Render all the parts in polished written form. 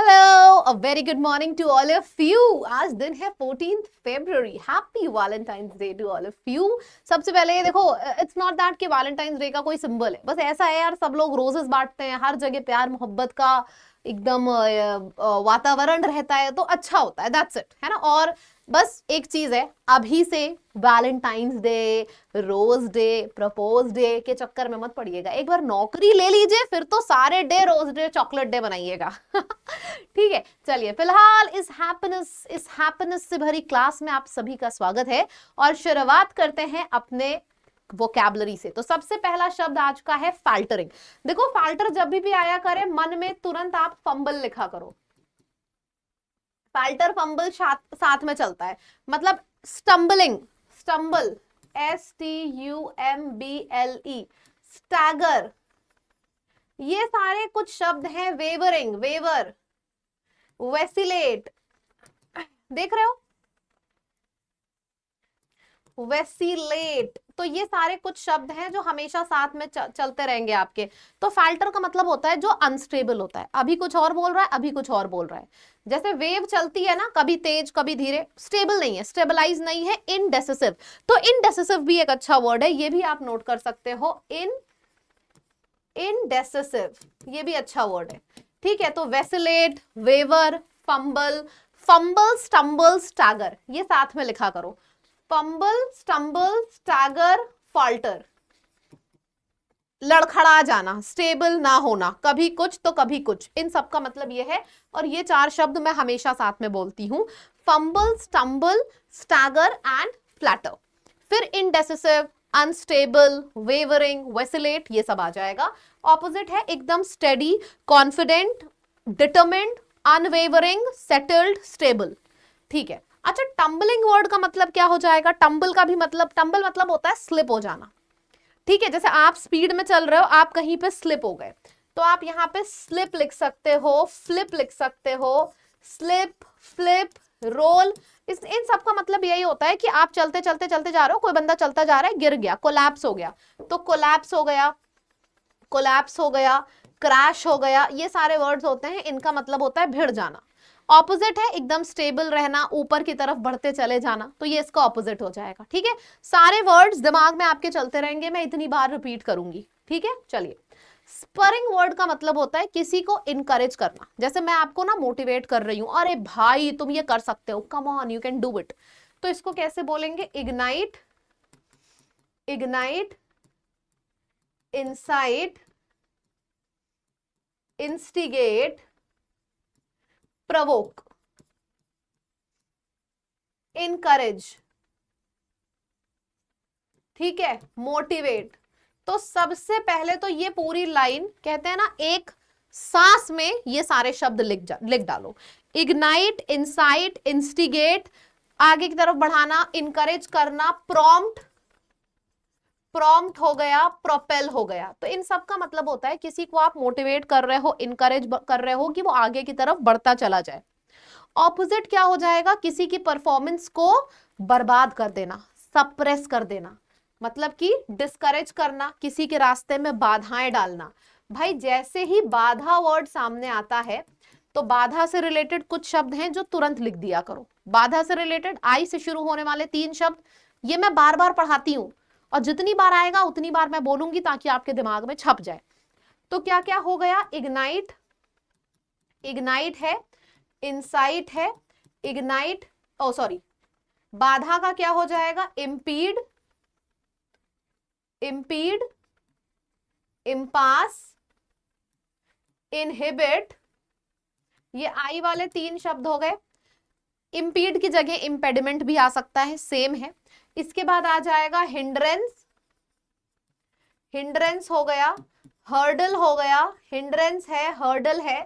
Hello, a very good morning to all of you. आज दिन है 14th फरवरी। Happy Valentine's day to all of you. सबसे पहले ये देखो, इट्स नॉट दैट कि वैलेंटाइंस डे का कोई सिंबल है, बस ऐसा है यार, सब लोग रोजेस बांटते हैं, हर जगह प्यार मोहब्बत का एकदम वातावरण रहता है, तो अच्छा होता है, दैट्स इट, है ना। और बस एक चीज है, अभी से Valentine's day, rose day, propose day के चक्कर में मत पड़िएगा। एक बार नौकरी ले लीजिए, फिर तो सारे day rose day chocolate day बनाइएगा। ठीक है, चलिए फिलहाल इस हैप्पीनेस से भरी क्लास में आप सभी का स्वागत है और शुरुआत करते हैं अपने वोकैबुलरी से। तो सबसे पहला शब्द आज का है फाल्टरिंग। देखो, फाल्टर जब भी आया करे, मन में तुरंत आप फंबल लिखा करो। फाल्टर फंबल साथ में चलता है, मतलब स्टम्बलिंग, स्टम्बल, STUMBLE, स्टैगर, ये सारे कुछ शब्द हैं। वेवरिंग, वेवर, वेसिलेट, देख रहे हो, वेसिलेट, तो ये सारे कुछ शब्द हैं जो हमेशा साथ में चलते रहेंगे आपके। तो फाल्टर का मतलब होता है जो अनस्टेबल होता है, अभी कुछ और बोल रहा है, अभी कुछ और बोल रहा है। जैसे वेव चलती है ना, कभी तेज कभी धीरे, स्टेबल नहीं है, स्टेबलाइज नहीं है, इनडेसिसिव। तो इनडेसिसिव भी एक अच्छा वर्ड है, ये भी आप नोट कर सकते हो, इनडेसिसिव, ये भी अच्छा वर्ड है। ठीक है, तो vacillate, waver, fumble, fumble, stumble, stagger, ये साथ में लिखा करो। फंबल, स्टम्बल, स्टैगर, फाल्टर, लड़खड़ा जाना, स्टेबल ना होना, कभी कुछ तो कभी कुछ, इन सब का मतलब ये है। और ये चार शब्द मैं हमेशा साथ में बोलती हूं, fumble, stumble, stagger and flatter. फिर इनडेसिसिव, अनस्टेबल, वेवरिंग, वेसिलेट, ये सब आ जाएगा। ऑपोजिट है एकदम steady, confident, determined, unwavering, settled, stable. ठीक है, अच्छा, टम्बलिंग वर्ड का मतलब क्या हो जाएगा? टम्बल का भी मतलब, टम्बल मतलब होता है स्लिप हो जाना। ठीक है, जैसे आप स्पीड में चल रहे हो, आप कहीं पे स्लिप हो गए, तो आप यहाँ पे स्लिप लिख सकते हो, फ्लिप लिख सकते हो, स्लिप, फ्लिप, रोल। इन सब का मतलब यही होता है कि आप चलते चलते चलते जा रहे हो, कोई बंदा चलता जा रहा है, गिर गया, कोलैप्स हो गया, तो कोलैप्स हो गया, कोलैप्स हो गया, क्रैश हो गया, ये सारे वर्ड्स होते हैं, इनका मतलब होता है भिड़ जाना। ऑपोजिट है एकदम स्टेबल रहना, ऊपर की तरफ बढ़ते चले जाना, तो ये इसका ऑपोजिट हो जाएगा। ठीक है, सारे वर्ड्स दिमाग में आपके चलते रहेंगे, मैं इतनी बार रिपीट करूंगी। ठीक है, चलिए। स्परिंग वर्ड का मतलब होता है किसी को इनकरेज करना। जैसे मैं आपको ना मोटिवेट कर रही हूं, अरे भाई तुम ये कर सकते हो, come on, you can do it, तो इसको कैसे बोलेंगे? Ignite, ignite, insight, instigate, Provogue, encourage, ठीक है, मोटिवेट। तो सबसे पहले तो ये पूरी लाइन कहते हैं ना, एक सांस में ये सारे शब्द लिख डालो। इग्नाइट, इंसाइट, इंस्टिगेट, आगे की तरफ बढ़ाना, इनकरेज करना, प्रॉम्प्ट, प्रॉम्प्ट हो गया, प्रोपेल हो गया। तो इन सब का मतलब होता है किसी को आप मोटिवेट कर रहे हो, इनकरेज कर रहे हो कि वो आगे की तरफ बढ़ता चला जाए। ऑपोजिट क्या हो जाएगा? किसी की परफॉर्मेंस को बर्बाद कर देना, सप्रेस कर देना, मतलब कि डिस्करेज करना, किसी के रास्ते में बाधाएं डालना। भाई जैसे ही बाधा वर्ड सामने आता है, तो बाधा से रिलेटेड कुछ शब्द हैं जो तुरंत लिख दिया करो। बाधा से रिलेटेड आई से शुरू होने वाले 3 शब्द, ये मैं बार बार पढ़ाती हूं, और जितनी बार आएगा उतनी बार मैं बोलूंगी ताकि आपके दिमाग में छप जाए। तो क्या क्या हो गया? इग्नाइट, इग्नाइट है, इंसाइट है, इग्नाइट, ओ सॉरी, बाधा का क्या हो जाएगा? इम्पीड, इम्पीड, इम्पास, इनहिबिट, ये आई वाले 3 शब्द हो गए। इम्पीड की जगह इम्पेडिमेंट भी आ सकता है, सेम है। इसके बाद आ जाएगा हिंड्रेंस, हिंड्रेंस हो गया, हर्डल हो गया, हिंड्रेंस है, हर्डल है।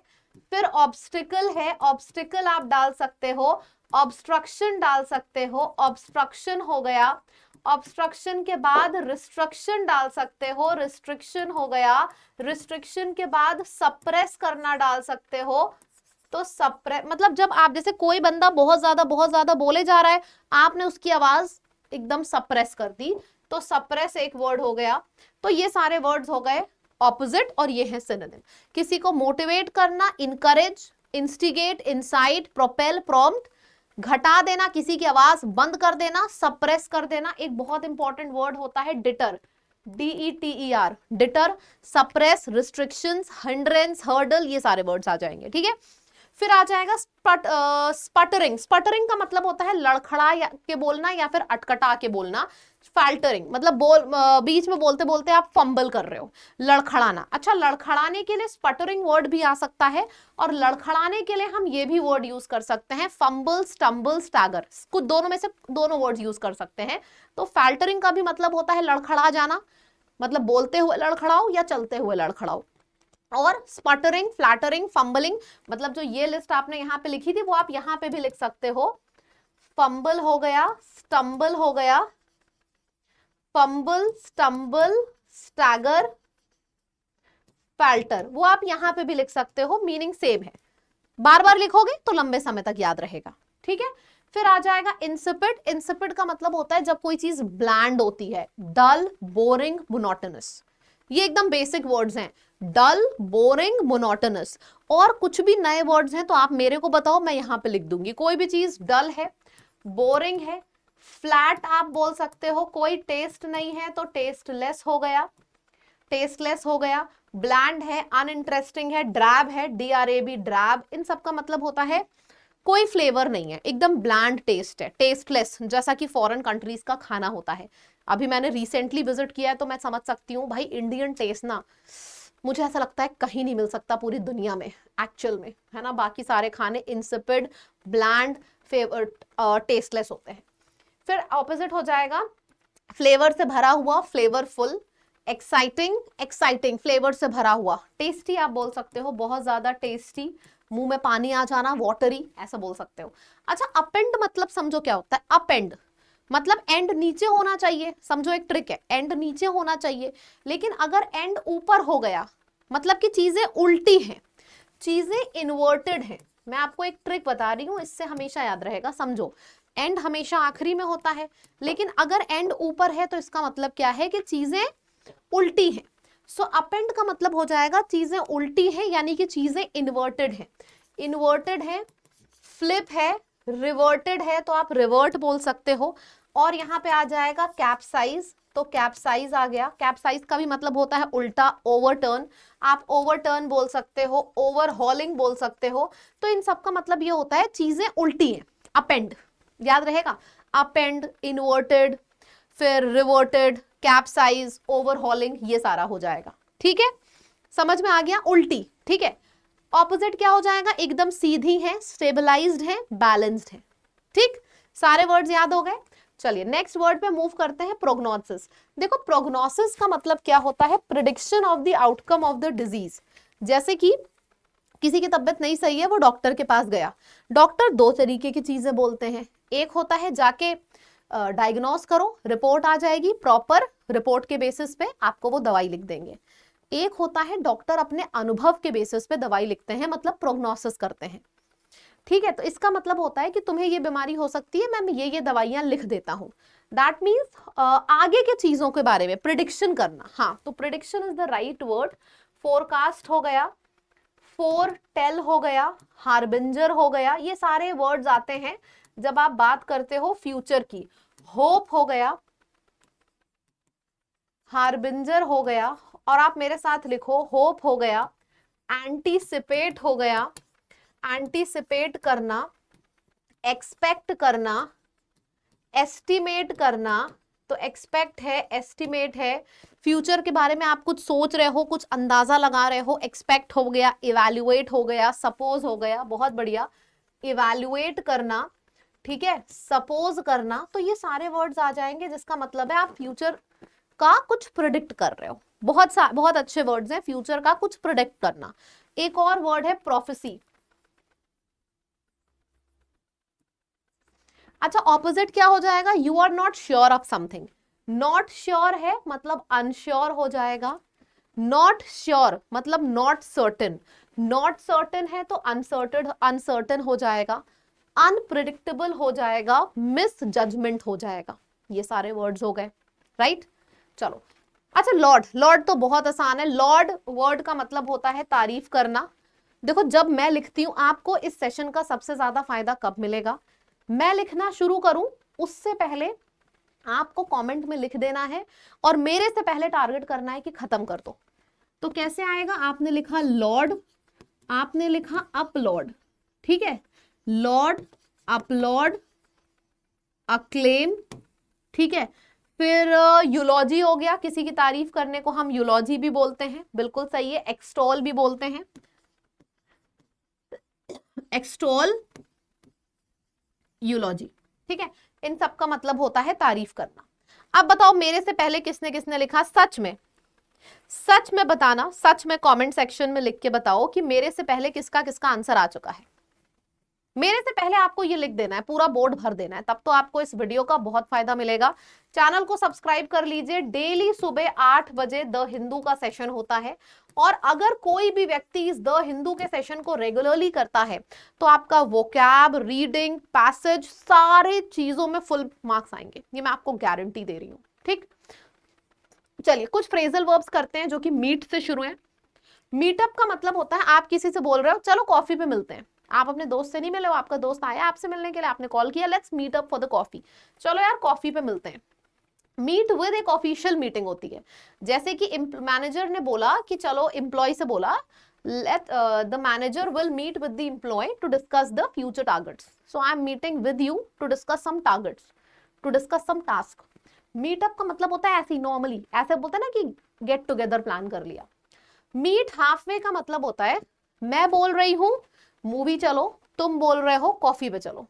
फिर ऑब्स्टिकल है, ऑब्स्टिकल आप डाल सकते हो, ऑब्स्ट्रक्शन डाल सकते हो, ऑब्स्ट्रक्शन हो गया। ऑब्स्ट्रक्शन के बाद रिस्ट्रिक्शन डाल सकते हो, रिस्ट्रिक्शन हो गया। रिस्ट्रिक्शन के बाद सप्रेस करना डाल सकते हो, तो सप्रेस मतलब जब आप, जैसे कोई बंदा बहुत ज्यादा बोले जा रहा है, आपने उसकी आवाज एकदम सप्रेस कर दी, तो सप्रेस एक वर्ड हो गया। तो ये सारे वर्ड्स हो गए ऑपोजिट, और ये है सिनोनिम। किसी को मोटिवेट करना, encourage, instigate, insight, propel, prompt, घटा देना, किसी की आवाज बंद कर देना, सप्रेस कर देना। एक बहुत इंपॉर्टेंट वर्ड होता है deter, DETER, deter, suppress, restrictions, hindrance, hurdle, ये सारे वर्ड्स आ जाएंगे, ठीक है। फिर आ जाएगा स्पटरिंग। स्पटरिंग का मतलब होता है लड़खड़ा के बोलना या फिर अटकटा के बोलना। फैल्टरिंग मतलब बीच में बोलते बोलते आप फंबल कर रहे हो, लड़खड़ाना। अच्छा, लड़खड़ाने के लिए स्पटरिंग वर्ड भी आ सकता है, और लड़खड़ाने के लिए हम ये भी वर्ड यूज कर सकते हैं, फंबल, स्टम्बल, स्टैगर। कुछ दोनों में से दोनों वर्ड यूज कर सकते हैं। तो फैल्टरिंग का भी मतलब होता है लड़खड़ा जाना, मतलब बोलते हुए लड़खड़ाओ या चलते हुए लड़खड़ाओ। और स्पटरिंग, फ्लैटरिंग, फंबलिंग, मतलब जो ये लिस्ट आपने यहाँ पे लिखी थी वो आप यहाँ पे भी लिख सकते हो। फंबल हो गया, स्टम्बल हो गया, फंबल, स्टम्बल, स्टैगर, फैल्टर, वो आप यहाँ पे भी लिख सकते हो, मीनिंग सेम है। बार बार लिखोगे तो लंबे समय तक याद रहेगा, ठीक है। फिर आ जाएगा इंसिपिड। इंसिपिड का मतलब होता है जब कोई चीज ब्लैंड होती है, डल, बोरिंग, मोनोटोनस। ये एकदम बेसिक वर्ड्स हैं, डल, बोरिंग, मोनोटोनस। और कुछ भी नए वर्ड्स हैं तो आप मेरे को बताओ, मैं यहाँ पे लिख दूंगी। कोई भी चीज डल है, बोरिंग है, फ्लैट आप बोल सकते हो, कोई टेस्ट नहीं है तो टेस्टलेस हो गया, टेस्टलेस हो गया, ब्लैंड है, अनइंटरेस्टिंग है, ड्रैब है, DRAB, ड्रैब। इन सब का मतलब होता है कोई फ्लेवर नहीं है, एकदम ब्लैंड टेस्ट है, टेस्टलेस, जैसा कि फॉरेन कंट्रीज का खाना होता है। अभी मैंने रिसेंटली विजिट किया है तो मैं समझ सकती हूँ भाई, इंडियन टेस्ट ना मुझे ऐसा लगता है कहीं नहीं मिल सकता पूरी दुनिया में, एक्चुअल में, है ना। बाकी सारे खाने इंसिपिड, ब्लैंड, टेस्टलेस होते हैं। फिर ऑपोजिट हो जाएगा फ्लेवर से भरा हुआ, फ्लेवरफुल, एक्साइटिंग, एक्साइटिंग, फ्लेवर से भरा हुआ, टेस्टी आप बोल सकते हो, बहुत ज्यादा टेस्टी, मुंह में पानी आ जाना, वाटरी, ऐसा बोल सकते हो। अच्छा, अपेंड मतलब समझो क्या होता है। अपेंड मतलब एंड नीचे होना चाहिए, समझो एक ट्रिक है, एंड नीचे होना चाहिए, लेकिन अगर एंड ऊपर हो गया मतलब कि चीजें उल्टी हैं, चीजें इन्वर्टेड हैं। मैं आपको एक ट्रिक बता रही हूं, इससे हमेशा याद रहेगा, समझो। एंड हमेशा आखिरी में होता है, लेकिन अगर एंड ऊपर है तो इसका मतलब क्या है कि चीजें उल्टी हैं। सो अपेंड का मतलब हो जाएगा चीजें उल्टी हैं, यानी कि चीजें इन्वर्टेड हैं। इन्वर्टेड है, फ्लिप है, रिवर्टेड है तो आप रिवर्ट बोल सकते हो। और यहाँ पे आ जाएगा कैप्साइज, तो कैप्साइज आ गया। कैप्साइज का भी मतलब होता है उल्टा, ओवरटर्न। आप ओवरटर्न बोल सकते हो, ओवरहॉलिंग बोल सकते हो। तो इन सब का मतलब ये होता है चीजें उल्टी हैं, अपेंड, याद रहेगा। अपेंड, इन्वर्टेड, फिर रिवर्टेड, कैप्साइज, ओवरहॉलिंग, ये सारा हो जाएगा, ठीक है। समझ में आ गया, उल्टी, ठीक है। ऑपोजिट क्या हो जाएगा, एकदम सीधी है, स्टेबलाइज्ड है, बैलेंस्ड है, ठीक। सारे वर्ड्स याद हो गए। चलिए नेक्स्ट वर्ड पे मूव करते हैं, प्रोग्नोसिस। देखो प्रोग्नोसिस का मतलब क्या होता है, prediction of the outcome of the disease. जैसे कि किसी की तबीयत नहीं सही है, वो डॉक्टर के पास गया, डॉक्टर दो तरीके की चीजें बोलते हैं। एक होता है जाके डायग्नोस करो, रिपोर्ट आ जाएगी, प्रॉपर रिपोर्ट के बेसिस पे आपको वो दवाई लिख देंगे। एक होता है डॉक्टर अपने अनुभव के बेसिस पे दवाई लिखते हैं, मतलब प्रोग्नोसिस करते हैं, ठीक है। तो इसका मतलब होता है कि तुम्हें ये बीमारी हो सकती है, मैं ये दवाइयां लिख देता हूँ। दैट मीन्स आगे के चीजों के बारे में प्रिडिक्शन करना। हाँ, तो prediction is the right word. Forecast हो गया, फोरटेल हो गया, हार्बिंजर हो गया, ये सारे वर्ड्स आते हैं जब आप बात करते हो फ्यूचर की। होप हो गया, हार्बिंजर हो गया, और आप मेरे साथ लिखो, होप हो गया, एंटीसिपेट हो गया, एंटीसिपेट करना, एक्सपेक्ट करना, एस्टिमेट करना। तो एक्सपेक्ट है, एस्टिमेट है, फ्यूचर के बारे में आप कुछ सोच रहे हो, कुछ अंदाजा लगा रहे हो, एक्सपेक्ट हो गया, इवैल्यूएट हो गया, सपोज हो गया, बहुत बढ़िया, इवैल्यूएट करना, ठीक है, सपोज करना। तो ये सारे वर्ड्स आ जाएंगे जिसका मतलब है आप फ्यूचर का कुछ प्रिडिक्ट कर रहे हो। बहुत अच्छे वर्ड्स हैं, फ्यूचर का कुछ प्रिडिक्ट करना। एक और वर्ड है प्रोफेसी। अच्छा, ऑपोजिट क्या हो जाएगा, you are not sure of something. Not sure है मतलब अनश्योर हो जाएगा, नॉट श्योर मतलब नॉट सर्टेन, नॉट सर्टेन है तो अनसर्टेन, अनसर्टेन हो जाएगा, अनप्रिडिक्टेबल हो जाएगा, मिस जजमेंट हो जाएगा। ये सारे वर्ड्स हो गए, राइट। चलो, अच्छा लॉर्ड, लॉर्ड तो बहुत आसान है। लॉर्ड वर्ड का मतलब होता है तारीफ करना, देखो जब मैं लिखती हूं, आपको इस सेशन का सबसे ज्यादा फायदा कब मिलेगा, मैं लिखना शुरू करूं उससे पहले आपको कमेंट में लिख देना है और मेरे से पहले टारगेट करना है कि खत्म कर दो। तो कैसे आएगा, आपने लिखा लॉर्ड, आपने लिखा अपलोड, ठीक है, लॉर्ड, अपलोड, अक्लेम, ठीक है, फिर यूलॉजी हो गया, किसी की तारीफ करने को हम यूलॉजी भी बोलते हैं, बिल्कुल सही है, एक्सटॉल भी बोलते हैं, एक्सटॉल, यूलॉजी, ठीक है, इन सब का मतलब होता है तारीफ करना। अब बताओ मेरे से पहले किसने किसने लिखा, सच में, सच में बताना, सच में कमेंट सेक्शन में लिख के बताओ कि मेरे से पहले किसका किसका आंसर आ चुका है। मेरे से पहले आपको ये लिख देना है, पूरा बोर्ड भर देना है, तब तो आपको इस वीडियो का बहुत फायदा मिलेगा। चैनल को सब्सक्राइब कर लीजिए, डेली सुबह 8 बजे द हिंदू का सेशन होता है और अगर कोई भी व्यक्ति इस द हिंदू के सेशन को रेगुलरली करता है तो आपका वोकैब, रीडिंग, पैसेज, सारे चीजों में फुल मार्क्स आएंगे, ये मैं आपको गारंटी दे रही हूँ। ठीक, चलिए कुछ फ्रेजल वर्ब्स करते हैं जो कि मीट से शुरू है। मीटअप का मतलब होता है आप किसी से बोल रहे हो चलो कॉफी पे मिलते हैं, आप अपने दोस्त से नहीं मिले हो, आपका दोस्त आया आपसे मिलने के लिए, आपने कॉल किया, let's meet up for the coffee, चलो यार कॉफी पे मिलते हैं। मीट विद एक ऑफिशियल मीटिंग होती है, जैसे कि मैनेजर ने बोला कि चलो, एम्प्लॉय से बोला let the manager will meet with the employee to discuss the future targets, so I am meeting with you to discuss some targets, to discuss some task। Meetup का मतलब होता है ऐसे, नॉर्मली ऐसे बोलते हैं ना कि गेट टुगेदर प्लान कर लिया। मीट हाफवे का मतलब होता है मैं बोल रही हूं मूवी चलो, तुम बोल रहे हो कॉफी पे चलो,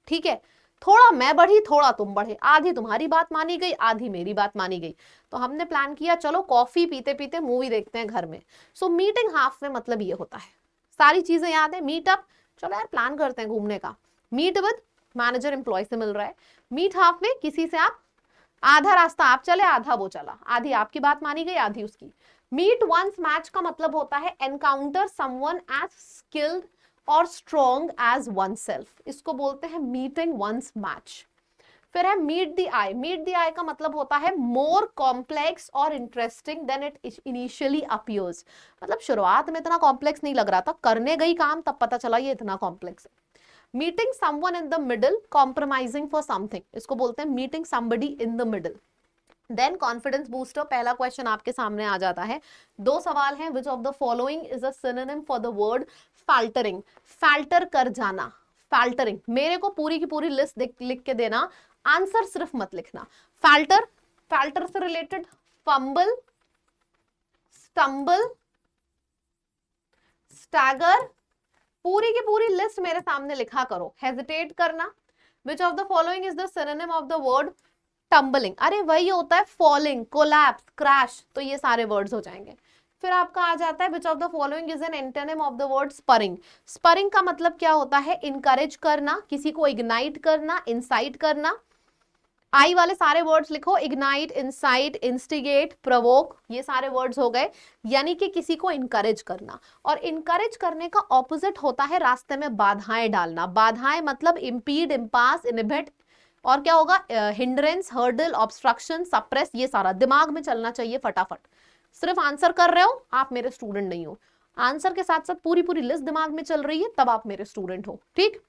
ठीक है, थोड़ा मैं बढ़ी थोड़ा तुम बढ़े, आधी तुम्हारी बात मानी गई आधी मेरी बात मानी गई, तो हमने प्लान किया चलो कॉफी पीते पीते मूवी देखते हैं घर में। सो मीटिंग हाफ में मतलब ये होता है, सारी चीजें याद है। मीटअप, चलो यार प्लान करते हैं घूमने का। मीट विद, मैनेजर एम्प्लॉय से मिल रहा है। मीट हाफ में, किसी से आप आधा रास्ता आप चले आधा वो चला, आधी आपकी बात मानी गई आधी उसकी। मीट वंस मैच का मतलब होता है एनकाउंटर समवन एज स्किल्ड और स्ट्रॉन्ग एज वन सेल्फ, इसको बोलते हैं मीटिंग वंस मैच। फिर है meet the eye. Meet the eye का मतलब होता है मोर कॉम्प्लेक्स और interesting than it initially appears, मतलब शुरुआत में इतना कॉम्प्लेक्स नहीं लग रहा था, करने गई काम तब पता चला ये इतना कॉम्प्लेक्स है। Meeting someone in the middle, compromising for something, इसको बोलते हैं meeting somebody in the middle. Then confidence booster, पहला क्वेश्चन आपके सामने आ जाता है, दो सवाल हैं, which of the following is a synonym for the word faltering, falter कर जाना, फाल्टरिंग। मेरे को पूरी की पूरी लिस्ट लिख के देना, आंसर सिर्फ मत लिखना। फाल्टर, फाल्टर से रिलेटेड फंबल, स्टम्बल, स्टैगर, पूरी की पूरी लिस्ट मेरे सामने लिखा करो। हेजिटेट करना, विच of the following is the synonym of the word tumbling, अरे वही होता है फॉलिंग, कोलैप्स, क्रैश, तो ये सारे वर्ड्स हो जाएंगे। फिर आपका आ जाता है विच of the following is an antonym of the word spurring. Spurring का मतलब क्या होता है, इनकरेज करना, किसी को इग्नाइट करना, इंसाइट करना। आई वाले सारे वर्ड्स लिखो, इग्नाइट, इंसाइट, इंस्टिगेट, प्रोवोक, ये सारे वर्ड्स हो गए, यानी कि किसी को इनकरेज करना। और इनकरेज करने का ऑपोजिट होता है रास्ते में बाधाएं डालना। बाधाएं मतलब इम्पीड, इम्पास, इनहिबिट, और क्या होगा, हिंड्रेंस, हर्डल, ऑब्स्ट्रक्शन, सप्रेस, ये सारा दिमाग में चलना चाहिए फटाफट। सिर्फ आंसर कर रहे हो आप मेरे स्टूडेंट नहीं हो, आंसर के साथ साथ पूरी पूरी लिस्ट दिमाग में चल रही है तब आप मेरे स्टूडेंट हो। ठीक,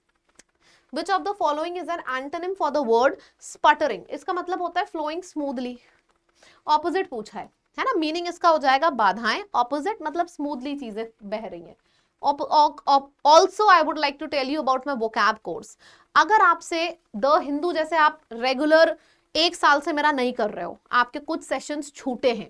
विच of the following is an antonym for the word sputtering, इसका मतलब होता है फ्लोइंग स्मूथली। ऑपोजिट पूछा है ना, मीनिंग इसका हो जाएगा बाधाएं, ऑपोजिट मतलब स्मूथली चीजें बह रही हैं। Also I would like to tell you about my vocab course. अगर आपसे द हिंदू जैसे आप रेगुलर 1 साल से मेरा नहीं कर रहे हो, आपके कुछ सेशंस छूटे हैं,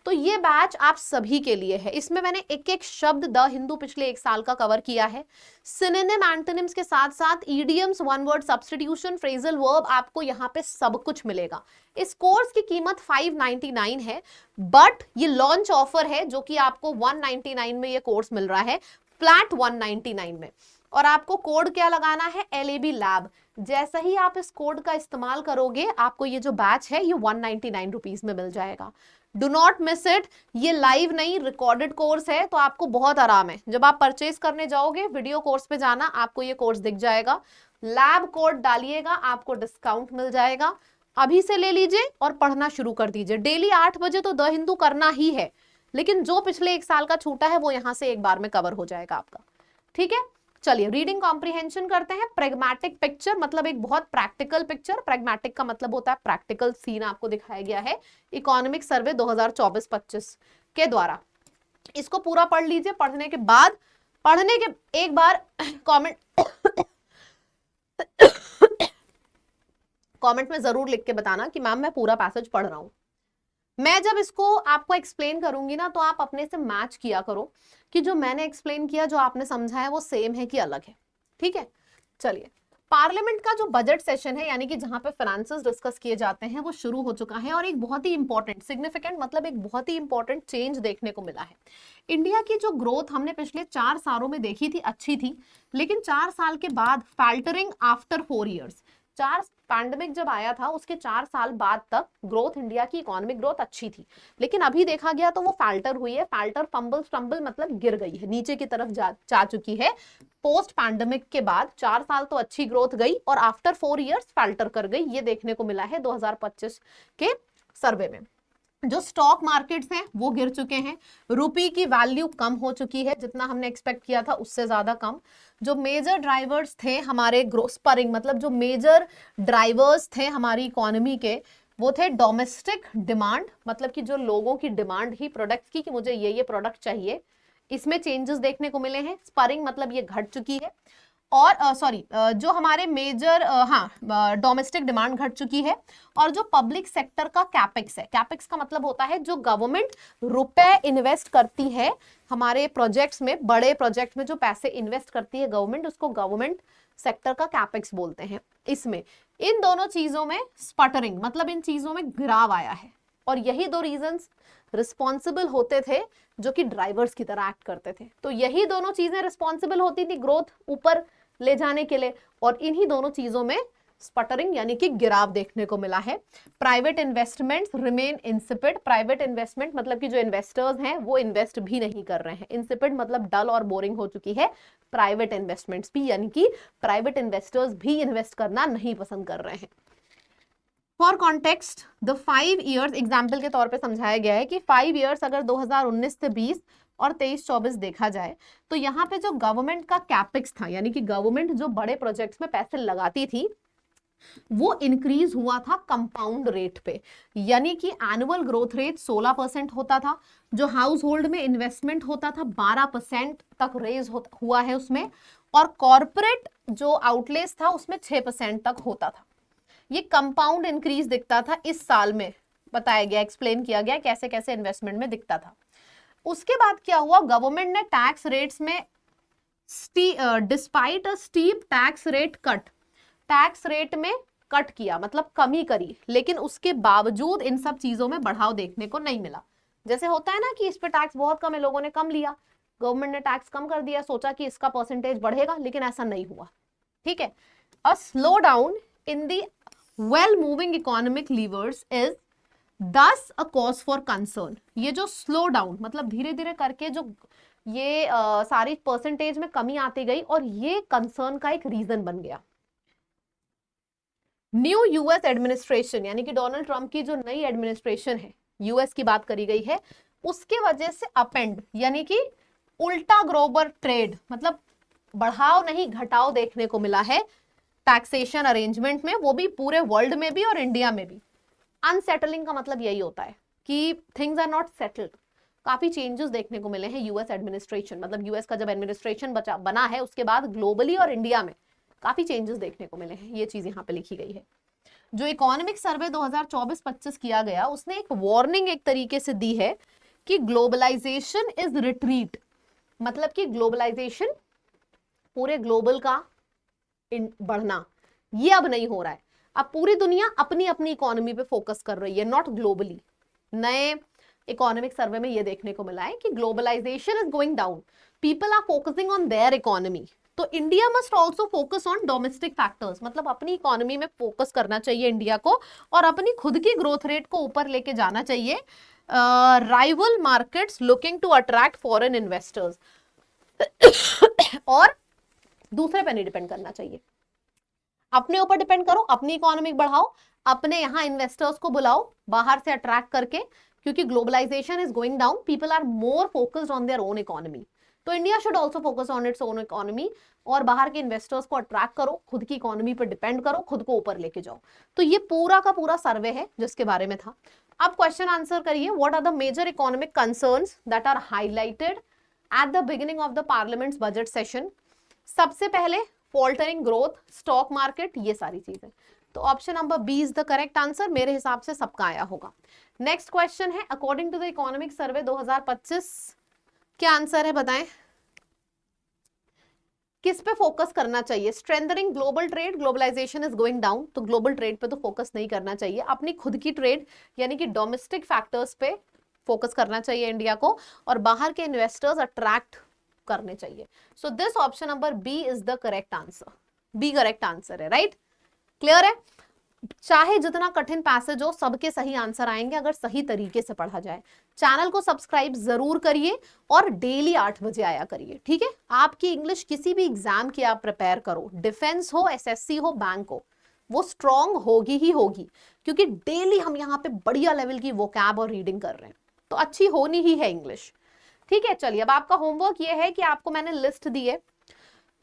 तो ये बैच आप सभी के लिए है। इसमें मैंने एक एक शब्द द हिंदू पिछले 1 साल का कवर किया है, सिनोनिम, एंटोनिम्स के साथ साथ idioms, one word substitution, phrasal verb, आपको यहाँ पे सब कुछ मिलेगा। इस कोर्स की कीमत 599 है, बट ये लॉन्च ऑफर है जो कि आपको 199 में ये कोर्स मिल रहा है, फ्लैट 199 में। और आपको कोड क्या लगाना है, LAB लैब। जैसे ही आप इस कोड का इस्तेमाल करोगे आपको ये जो बैच है ये 199 रुपीज में मिल जाएगा। डू नॉट मिस इट, ये लाइव नहीं रिकॉर्डेड कोर्स है, तो आपको बहुत आराम है। जब आप परचेज करने जाओगे वीडियो कोर्स पे जाना, आपको ये कोर्स दिख जाएगा, लैब कोड डालिएगा, आपको डिस्काउंट मिल जाएगा। अभी से ले लीजिए और पढ़ना शुरू कर दीजिए। डेली 8 बजे तो द हिंदू करना ही है, लेकिन जो पिछले 1 साल का छूटा है वो यहां से एक बार में कवर हो जाएगा आपका। ठीक है, चलिए रीडिंग कॉम्प्रिहेंशन करते हैं। प्रेग्मेटिक पिक्चर मतलब एक बहुत प्रैक्टिकल पिक्चर, प्रैग्मेटिक का मतलब होता है प्रैक्टिकल सीन आपको दिखाया गया है इकोनॉमिक सर्वे 2024-25 के द्वारा। इसको पूरा पढ़ लीजिए, पढ़ने के एक बार कमेंट में जरूर लिख के बताना कि मैम मैं पूरा पैसेज पढ़ रहा हूं। मैं जब इसको आपको एक्सप्लेन करूंगी ना तो आप अपने से मैच किया करो कि जो मैंने एक्सप्लेन किया, जो आपने समझा है वो सेम है कि अलग है। ठीक है, चलिए पार्लियामेंट का जो बजट सेशन है यानी कि जहां पे फाइनेंसेस डिस्कस किए जाते हैं वो शुरू हो चुका है और एक बहुत ही इंपॉर्टेंट सिग्निफिकेंट मतलब एक बहुत ही इंपॉर्टेंट चेंज देखने को मिला है। इंडिया की जो ग्रोथ हमने पिछले 4 सालों में देखी थी अच्छी थी, लेकिन 4 साल के बाद फैल्टरिंग आफ्टर 4 ईयर्स, 4 पैंडेमिक जब आया था उसके 4 साल बाद तक ग्रोथ, इंडिया की इकोनॉमिक ग्रोथ अच्छी थी, लेकिन अभी देखा गया तो वो फैल्टर हुई है। फैल्टर फंबल स्टम्बल मतलब गिर गई है, नीचे की तरफ जा चुकी है। पोस्ट पैंडेमिक के बाद 4 साल तो अच्छी ग्रोथ गई और आफ्टर 4 ईयर्स फैल्टर कर गई, ये देखने को मिला है 2025 के सर्वे में। जो स्टॉक मार्केट्स हैं वो गिर चुके हैं, रुपी की वैल्यू कम हो चुकी है, जितना हमने एक्सपेक्ट किया था उससे ज्यादा कम। जो मेजर ड्राइवर्स थे हमारे ग्रोथ स्परिंग मतलब जो मेजर ड्राइवर्स थे हमारी इकोनॉमी के वो थे डोमेस्टिक डिमांड, मतलब कि जो लोगों की डिमांड ही प्रोडक्ट्स की कि मुझे ये प्रोडक्ट चाहिए, इसमें चेंजेस देखने को मिले हैं। स्परिंग मतलब ये घट चुकी है और जो हमारे मेजर डोमेस्टिक डिमांड घट चुकी है। और जो पब्लिक सेक्टर का कैपेक्स है, कैपेक्स का मतलब होता है जो गवर्नमेंट रुपए इन्वेस्ट करती है हमारे प्रोजेक्ट्स में, बड़े प्रोजेक्ट में जो पैसे इन्वेस्ट करती है गवर्नमेंट, उसको गवर्नमेंट सेक्टर का कैपेक्स बोलते हैं। इसमें इन दोनों चीजों में स्पटरिंग मतलब इन चीजों में गिराव आया है और यही 2 रीजंस रिस्पॉन्सिबल होते थे जो कि ड्राइवर्स की तरह एक्ट करते थे। तो यही दोनों चीजें रिस्पॉन्सिबल होती थी ग्रोथ ऊपर ले जाने के लिए और इन्हीं दोनों चीजों में स्पटरिंग यानी कि गिराव देखने को मिला है। Private investments remain insipid, private investment मतलब कि जो इन्वेस्टर्स हैं वो इन्वेस्ट भी नहीं कर रहे हैं। इंसिपिड मतलब डल और बोरिंग हो चुकी है प्राइवेट इन्वेस्टमेंट्स भी, यानी कि प्राइवेट इन्वेस्टर्स भी इन्वेस्ट करना नहीं पसंद कर रहे हैं। For context the 5 years example के तौर पे समझाया गया है कि 5 ईयर्स अगर 2019 से 20 और 23-24 देखा जाए तो यहाँ पे जो गवर्नमेंट का कैपेक्स था यानी कि गवर्नमेंट जो बड़े प्रोजेक्ट्स में पैसे लगाती थी वो इंक्रीज हुआ था कंपाउंड रेट पे, यानी कि एनुअल ग्रोथ रेट 16% होता था। जो हाउस होल्ड में इन्वेस्टमेंट होता था 12% तक रेज हुआ है उसमें, और कॉर्पोरेट जो आउटलेस था उसमें 6% तक होता था। ये कंपाउंड इंक्रीज दिखता था, इस साल में बताया गया, एक्सप्लेन किया गया कैसे कैसे इन्वेस्टमेंट में दिखता था। उसके बाद क्या हुआ, गवर्नमेंट ने टैक्स रेट्स में डिस्पाइट अ steep tax rate cut, tax rate में कट किया मतलब कमी करी, लेकिन उसके बावजूद इन सब चीजों में बढ़ाव देखने को नहीं मिला। जैसे होता है ना कि इस पे टैक्स बहुत कम है, लोगों ने कम लिया, गवर्नमेंट ने टैक्स कम कर दिया, सोचा कि इसका परसेंटेज बढ़ेगा, लेकिन ऐसा नहीं हुआ। ठीक है, a slow down in the well moving economic levers is दस अ कॉज फॉर कंसर्न। ये जो स्लो डाउन मतलब धीरे धीरे करके जो ये सारी परसेंटेज में कमी आती गई और ये कंसर्न का एक रीजन बन गया। न्यू यूएस एडमिनिस्ट्रेशन यानी कि डोनाल्ड ट्रंप की जो नई एडमिनिस्ट्रेशन है, यूएस की बात करी गई है, उसके वजह से अपेंड यानी कि उल्टा ग्लोबल ट्रेड मतलब बढ़ाव नहीं घटाव देखने को मिला है टैक्सेशन अरेंजमेंट में, वो भी पूरे वर्ल्ड में भी और इंडिया में भी। अनसेटलिंग का मतलब यही होता है कि थिंग्स आर नॉट सेटल्ड, काफी चेंजेस देखने को मिले हैं यूएस एडमिनिस्ट्रेशन मतलब यूएस का जब एडमिनिस्ट्रेशन बना है उसके बाद ग्लोबली और इंडिया में काफी चेंजेस देखने को मिले हैं। ये चीज यहाँ पे लिखी गई है। जो इकोनॉमिक सर्वे 2024-25 किया गया उसने एक वार्निंग एक तरीके से दी है कि ग्लोबलाइजेशन इज रिट्रीट, मतलब कि ग्लोबलाइजेशन पूरे ग्लोबल का बढ़ना ये अब नहीं हो रहा है। अब पूरी दुनिया अपनी अपनी इकोनॉमी पे फोकस कर रही है, नॉट ग्लोबली। नए इकोनॉमिक सर्वे में ये देखने को मिला है कि globalisation is going down, people are focusing on their economy. तो India must also focus on domestic factors, मतलब अपनी इकोनॉमी में फोकस करना चाहिए इंडिया को और अपनी खुद की ग्रोथ रेट को ऊपर लेके जाना चाहिए। Rival markets looking to attract foreign investors और दूसरे पे नहीं डिपेंड करना चाहिए, अपने ऊपर डिपेंड करो, अपनी इकोनॉमी बढ़ाओ, अपने यहाँ इन्वेस्टर्स को बुलाओ बाहर से अट्रैक्ट करके, क्योंकि globalisation is going down, people are more focused on their own economy. तो India should also focus on its own economy, और बाहर के इन्वेस्टर्स को अट्रैक्ट करो, खुद की इकोनॉमी पर डिपेंड करो, खुद को ऊपर लेके जाओ। तो ये पूरा का पूरा सर्वे है जिसके बारे में था। अब क्वेश्चन आंसर करिए, what are the major economic concerns that are highlighted at the beginning of the parliament's budget session. सबसे पहले फॉल्टरिंग ग्रोथ, स्टॉक मार्केट, ये सारी चीजें। तो option number B is the correct answer, मेरे हिसाब से सबका आया होगा। नेक्स्ट क्वेश्चन है, according to the economic survey 2025, क्या आंसर है बताएं, किस पे फोकस करना चाहिए? Strengthening global trade, globalization is going down, तो ग्लोबल ट्रेड पे तो फोकस नहीं करना चाहिए, अपनी खुद की ट्रेड यानी कि डोमेस्टिक फैक्टर्स पे फोकस करना चाहिए इंडिया को, और बाहर के इन्वेस्टर्स अट्रैक्ट करने चाहिए। So this option number B is the correct answer, B correct answer है, राइट? क्लियर है? चाहे जितना कठिन पैसेज हो, सबके सही आंसर आएंगे अगर सही तरीके से पढ़ा जाए। चैनल को सब्सक्राइब जरूर करिए और डेली 8 बजे आया करिए, ठीक है? आपकी इंग्लिश किसी भी एग्जाम की आप प्रिपेयर करो, डिफेंस हो, एसएससी हो, बैंक हो, वो स्ट्रांग होगी ही होगी, क्योंकि डेली हम यहाँ पे बढ़िया लेवल की वोकैब और रीडिंग कर रहे हैं, तो अच्छी होनी ही है इंग्लिश, ठीक है? चलिए, अब आपका होमवर्क ये है कि आपको मैंने लिस्ट दी है,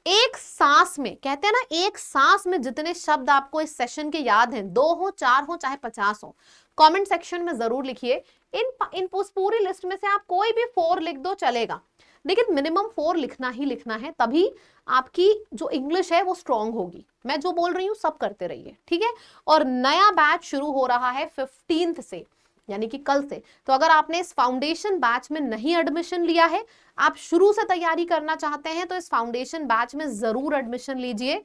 एक सांस में, कहते हैं ना, एक सांस में जितने शब्द आपको इस सेशन के याद हैं, 2 हो, 4 हो, चाहे 50 हो, कमेंट सेक्शन में जरूर लिखिए। इन पूरी लिस्ट में से आप कोई भी 4 लिख दो चलेगा, लेकिन मिनिमम 4 लिखना ही लिखना है, तभी आपकी जो इंग्लिश है वो स्ट्रांग होगी। मैं जो बोल रही हूँ सब करते रहिए, ठीक है? और नया बैच शुरू हो रहा है 15th से, यानी कि कल से। तो अगर आपने इस फाउंडेशन बैच में नहीं एडमिशन लिया है, आप शुरू से तैयारी करना चाहते हैं, तो इस फाउंडेशन बैच में जरूर एडमिशन लीजिए।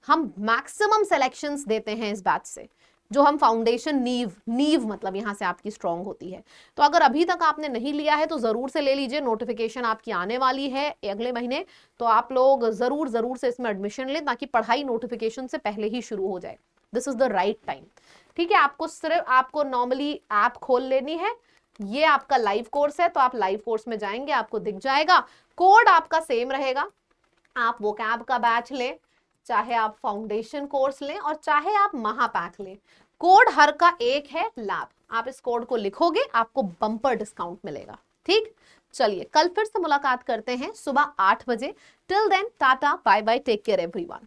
हम मैक्सिमम सिलेक्शंस देते हैं इस बैच से, जो हम फाउंडेशन नीव मतलब यहां से आपकी स्ट्रांग होती है। तो अगर अभी तक आपने नहीं लिया है तो जरूर से ले लीजिए, नोटिफिकेशन आपकी आने वाली है अगले महीने, तो आप लोग जरूर से इसमें एडमिशन लें, ताकि पढ़ाई नोटिफिकेशन से पहले ही शुरू हो जाए। This is the right time, ठीक है? आपको नॉर्मली ऐप खोल लेनी है, ये आपका लाइव कोर्स है, तो आप लाइव कोर्स में जाएंगे, आपको दिख जाएगा, कोड आपका सेम रहेगा। आप वोकैब का बैच लें, चाहे आप फाउंडेशन कोर्स लें, और चाहे आप महापैक लें, कोड हर का एक है, लैब। आप इस कोड को लिखोगे, आपको बम्पर डिस्काउंट मिलेगा, ठीक? चलिए, कल फिर से मुलाकात करते हैं सुबह 8 बजे। Till then, tata, bye bye, take care everyone.